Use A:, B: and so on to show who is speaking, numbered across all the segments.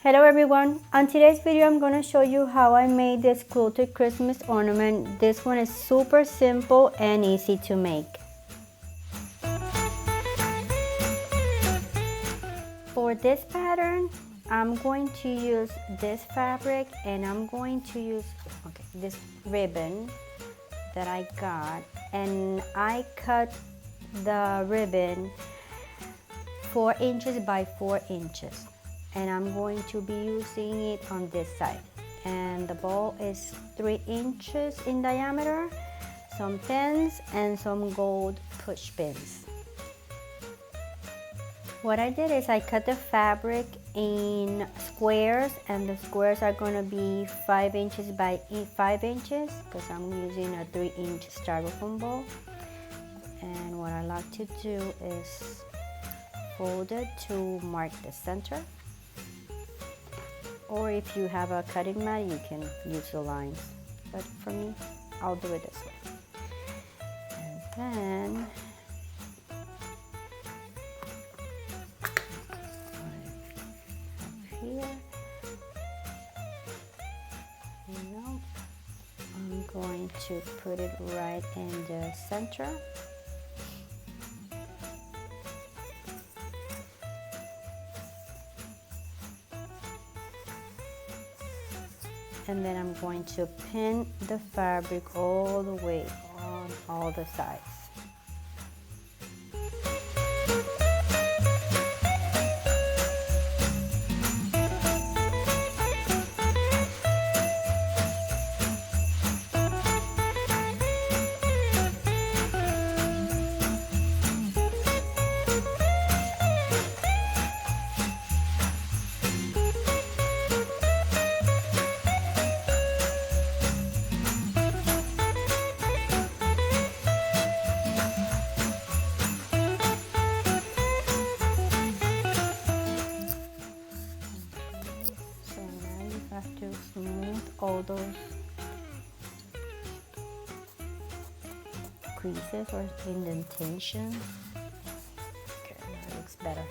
A: Hello everyone, on today's video I'm going to show you how I made this quilted Christmas ornament. This one is super simple and easy to make. For this pattern, I'm going to use this fabric and I'm going to use this ribbon that I got, and I cut the ribbon 4 inches by 4 inches. And I'm going to be using it on this side, and the ball is 3 inches in diameter, some pins and some gold push pins. What I did is I cut the fabric in squares, and the squares are going to be 5 inches by 5 inches because I'm using a 3-inch styrofoam ball. And what I like to do is fold it to mark the center. Or if you have a cutting mat, you can use the lines. But for me, I'll do it this way. And then up here, I'm going to put it right in the center. And then I'm going to pin the fabric all the way on all the sides. To smooth all those creases or indentations. Okay, now it looks better.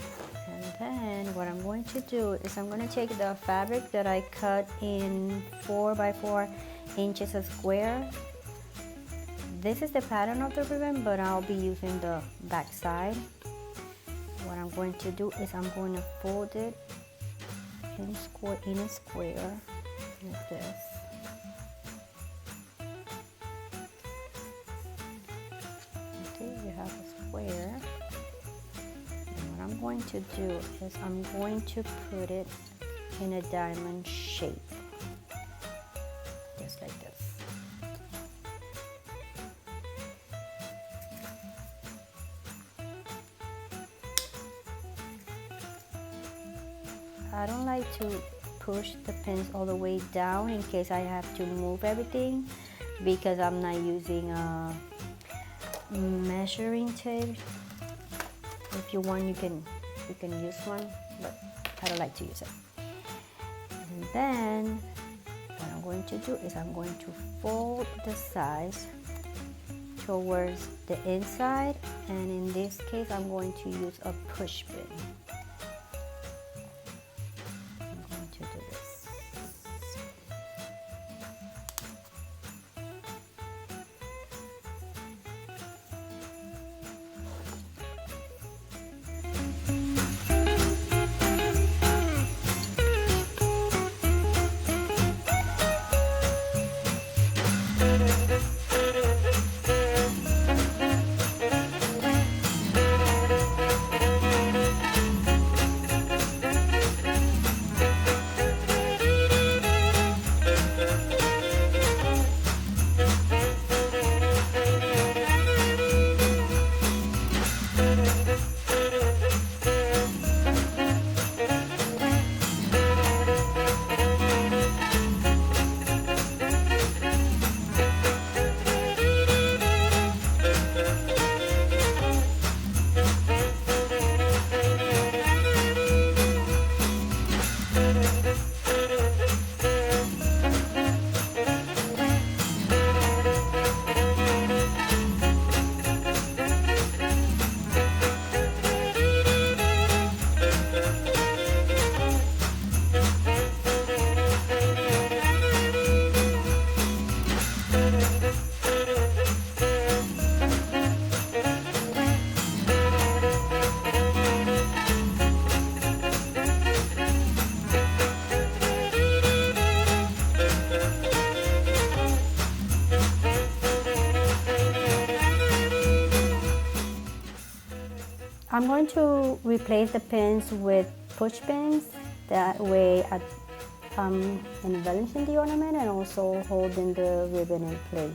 A: And then what I'm going to do is I'm going to take the fabric that I cut in 4 by 4 inches a square. This is the pattern of the ribbon, but I'll be using the back side. What I'm going to do is I'm going to fold it in a square like this. Okay, you have a square. And what I'm going to do is I'm going to put it in a diamond shape, just like this. I don't like to push the pins all the way down in case I have to move everything, because I'm not using a measuring tape. If you want, you can use one, but I don't like to use it. And then what I'm going to do is I'm going to fold the sides towards the inside, and in this case I'm going to use a push pin. I'm going to replace the pins with push pins. That way I'm embellishing the ornament and also holding the ribbon in place.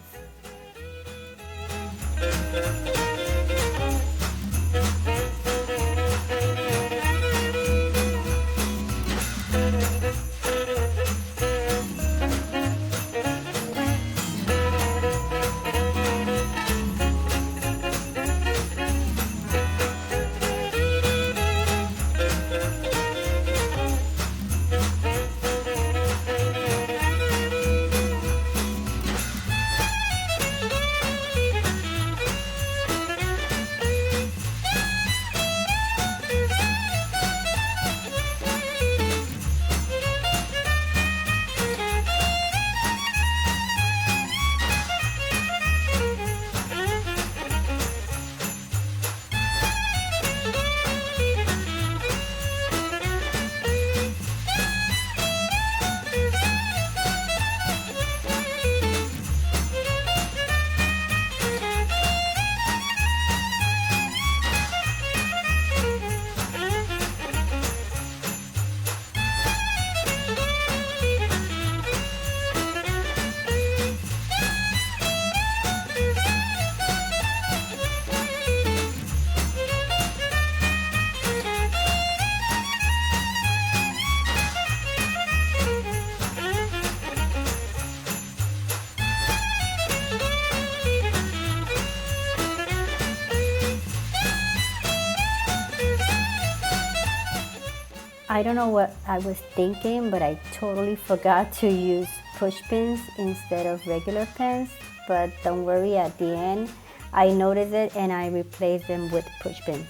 A: I don't know what I was thinking, but I totally forgot to use push pins instead of regular pins. But don't worry, at the end, I noticed it and I replaced them with push pins.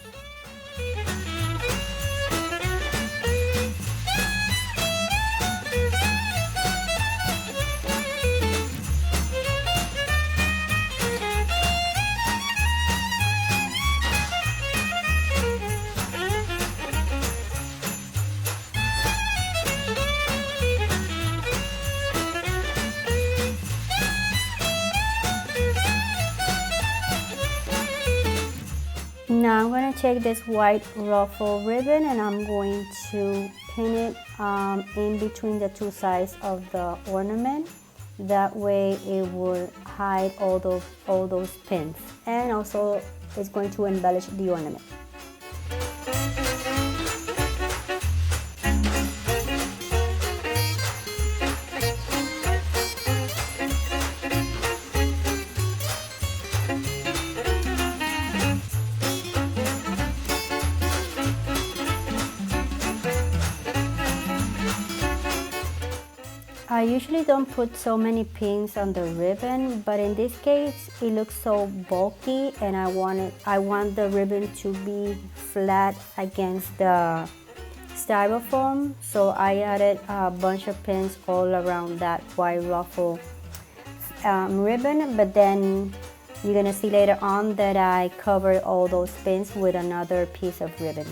A: Now I'm going to take this white ruffle ribbon and I'm going to pin it in between the two sides of the ornament. That way it will hide all those pins, and also it's going to embellish the ornament. I usually don't put so many pins on the ribbon, but in this case it looks so bulky and I want the ribbon to be flat against the styrofoam, so I added a bunch of pins all around that white ruffle ribbon. But then you're gonna see later on that I covered all those pins with another piece of ribbon.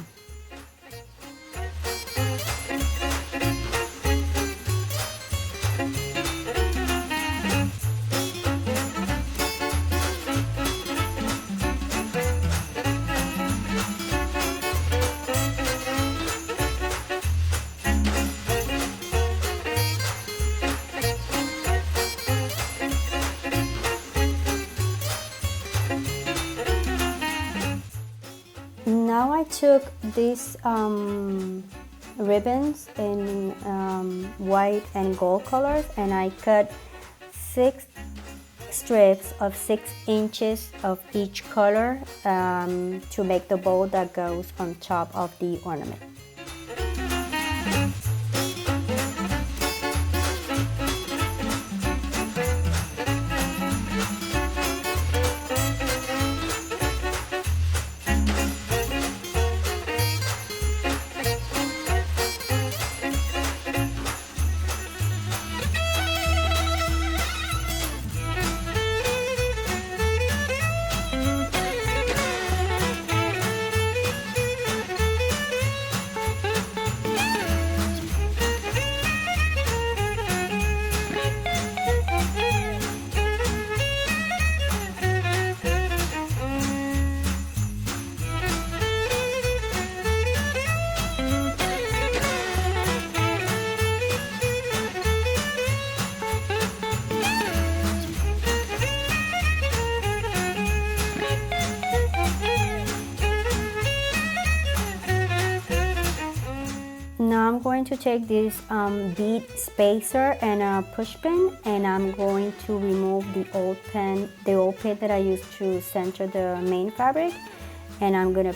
A: Now I took these ribbons in white and gold colors and I cut 6 strips of 6 inches of each color to make the bow that goes on top of the ornament. going to take this bead spacer and a push pin, and I'm going to remove the old pin that I used to center the main fabric, and I'm gonna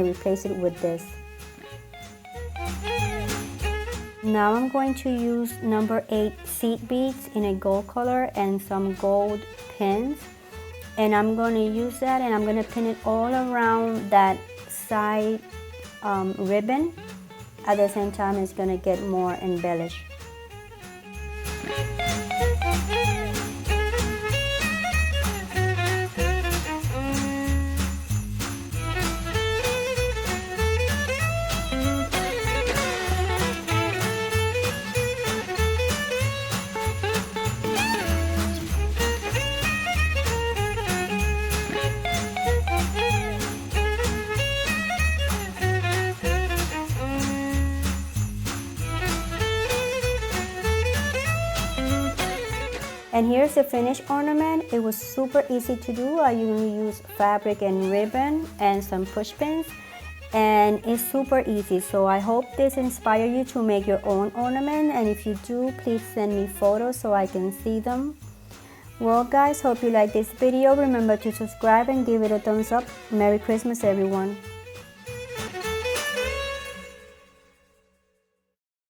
A: replace it with this. Now I'm going to use number 8 seed beads in a gold color and some gold pins, and I'm going to use that, and I'm going to pin it all around that side ribbon. At the same time, it's going to get more embellished. And here's the finished ornament. It was super easy to do. I only used fabric and ribbon and some push pins, and it's super easy. So I hope this inspires you to make your own ornament, and if you do, please send me photos so I can see them. Well guys, hope you like this video. Remember to subscribe and give it a thumbs up. Merry Christmas everyone.